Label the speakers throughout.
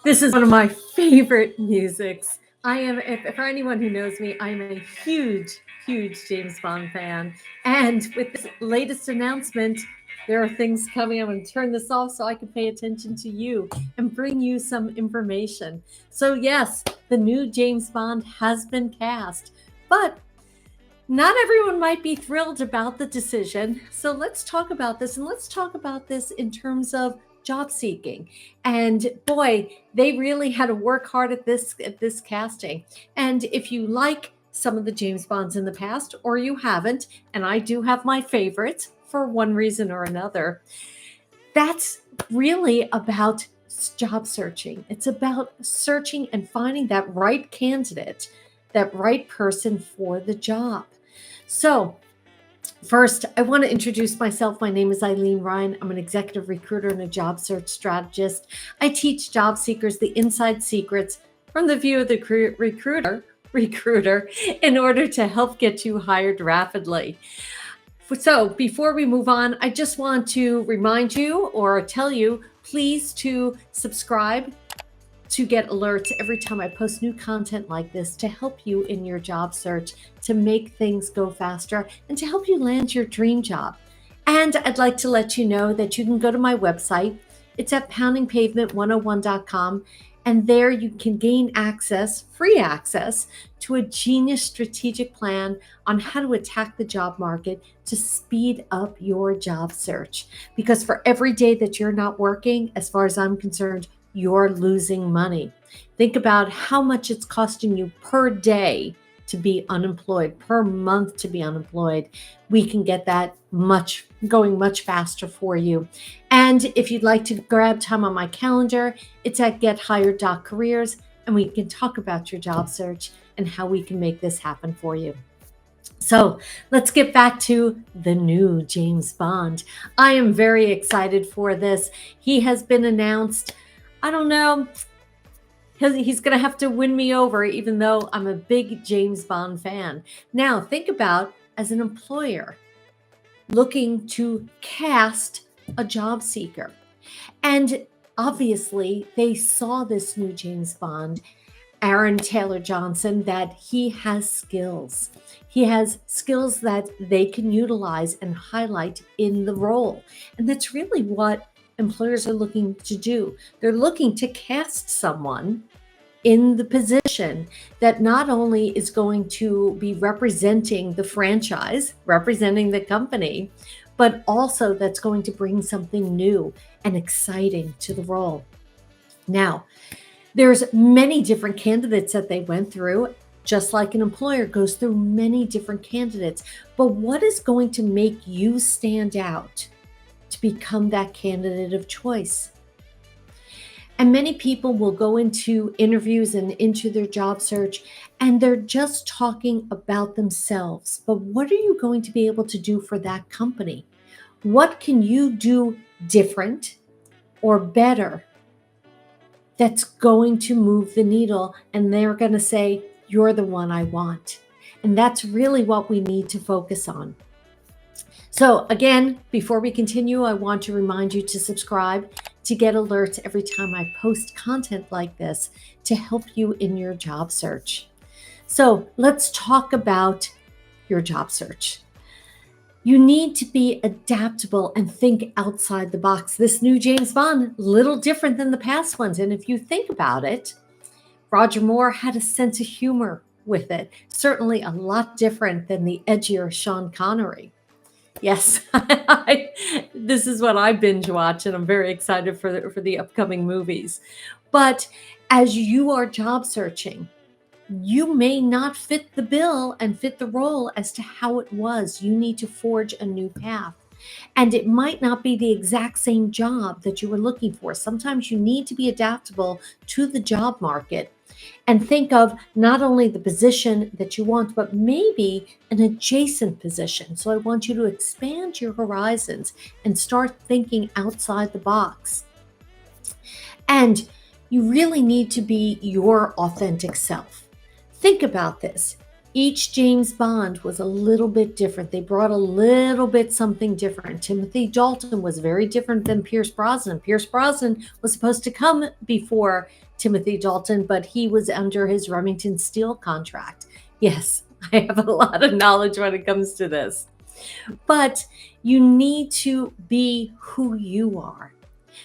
Speaker 1: This is one of my favorite musics. For anyone who knows me, I'm a huge James Bond fan. And with this latest announcement, there are things coming. I'm going to turn this off so I can pay attention to you and bring you some information. So, yes, the new James Bond has been cast, but not everyone might be thrilled about the decision. So let's talk about this, and let's talk about this in terms of job seeking. And boy, they really had to work hard at this casting. And if you like some of the James Bonds in the past, or you haven't, and I do have my favorites for one reason or another, that's really about job searching. It's about searching and finding that right candidate, that right person for the job. So, first, I want to introduce myself. My name is Ilene Rein. I'm an executive recruiter and a job search strategist. I teach job seekers the inside secrets from the view of the recruiter in order to help get you hired rapidly. So before we move on, I just want to remind you or tell you, please to subscribe to get alerts every time I post new content like this to help you in your job search, to make things go faster, and to help you land your dream job. And I'd like to let you know that you can go to my website. It's at poundingpavement101.com. And there you can gain access, free access, to a genius strategic plan on how to attack the job market to speed up your job search. Because for every day that you're not working, as far as I'm concerned, you're losing money. Think about how much it's costing you per day to be unemployed, per month to be unemployed. We can get that going much faster for you. And if you'd like to grab time on my calendar, it's at gethired.careers, and we can talk about your job search and how we can make this happen for you. So let's get back to the new James Bond. I am very excited for this. He has been announced. I don't know. He's going to have to win me over, even though I'm a big James Bond fan. Now, think about as an employer looking to cast a job seeker. And obviously, they saw this new James Bond, Aaron Taylor Johnson, that he has skills. He has skills that they can utilize and highlight in the role. And that's really what employers are looking to do. They're looking to cast someone in the position that not only is going to be representing the franchise, representing the company, but also that's going to bring something new and exciting to the role. Now, there's many different candidates that they went through, just like an employer goes through many different candidates. But what is going to make you stand out to become that candidate of choice? And many people will go into interviews and into their job search, and they're just talking about themselves. But what are you going to be able to do for that company? What can you do different or better that's going to move the needle? And they're going to say, you're the one I want. And that's really what we need to focus on. So again, before we continue, I want to remind you to subscribe to get alerts every time I post content like this to help you in your job search. So let's talk about your job search. You need to be adaptable and think outside the box. This new James Bond, little different than the past ones. And if you think about it, Roger Moore had a sense of humor with it. Certainly a lot different than the edgier Sean Connery. Yes, this is what I binge watch, and I'm very excited for the upcoming movies. But as you are job searching, you may not fit the bill and fit the role as to how it was. You need to forge a new path. And it might not be the exact same job that you were looking for. Sometimes you need to be adaptable to the job market and think of not only the position that you want, but maybe an adjacent position. So I want you to expand your horizons and start thinking outside the box. And you really need to be your authentic self. Think about this. Each James Bond was a little bit different. They brought a little bit something different. Timothy Dalton was very different than Pierce Brosnan. Pierce Brosnan was supposed to come before Timothy Dalton, but he was under his Remington Steel contract. Yes, I have a lot of knowledge when it comes to this. But you need to be who you are,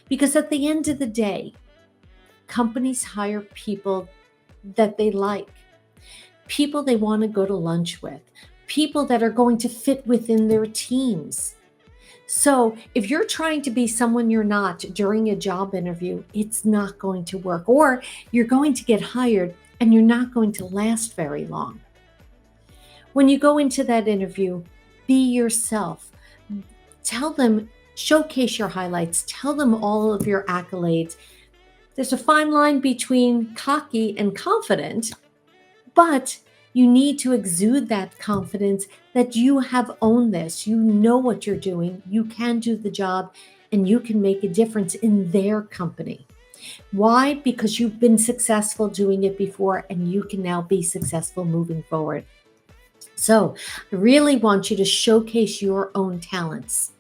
Speaker 1: because at the end of the day, companies hire people that they like, people they want to go to lunch with, people that are going to fit within their teams. So if you're trying to be someone you're not during a job interview, it's not going to work, or you're going to get hired and you're not going to last very long. When you go into that interview, be yourself. Tell them, showcase your highlights, tell them all of your accolades. There's a fine line between cocky and confident, but you need to exude that confidence that you have owned this. You know what you're doing, you can do the job, and you can make a difference in their company. Why? Because you've been successful doing it before and you can now be successful moving forward. So, I really want you to showcase your own talents.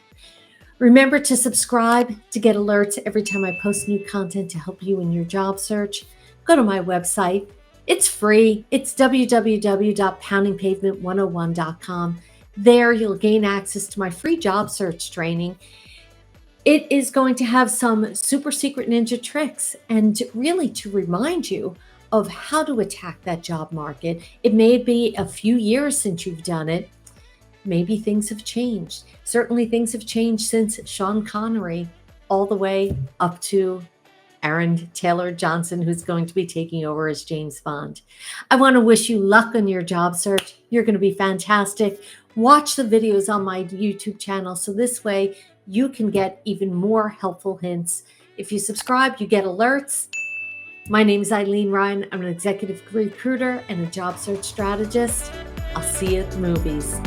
Speaker 1: Remember to subscribe to get alerts every time I post new content to help you in your job search. Go to my website. It's free. It's www.poundingpavement101.com. There you'll gain access to my free job search training. It is going to have some super secret ninja tricks and really to remind you of how to attack that job market. It may be a few years since you've done it. Maybe things have changed. Certainly things have changed since Sean Connery, all the way up to Aaron Taylor Johnson, who's going to be taking over as James Bond. I want to wish you luck on your job search. You're going to be fantastic. Watch the videos on my YouTube channel so this way you can get even more helpful hints. If you subscribe, you get alerts. My name is Ilene Rein. I'm an executive recruiter and a job search strategist. I'll see you at the movies.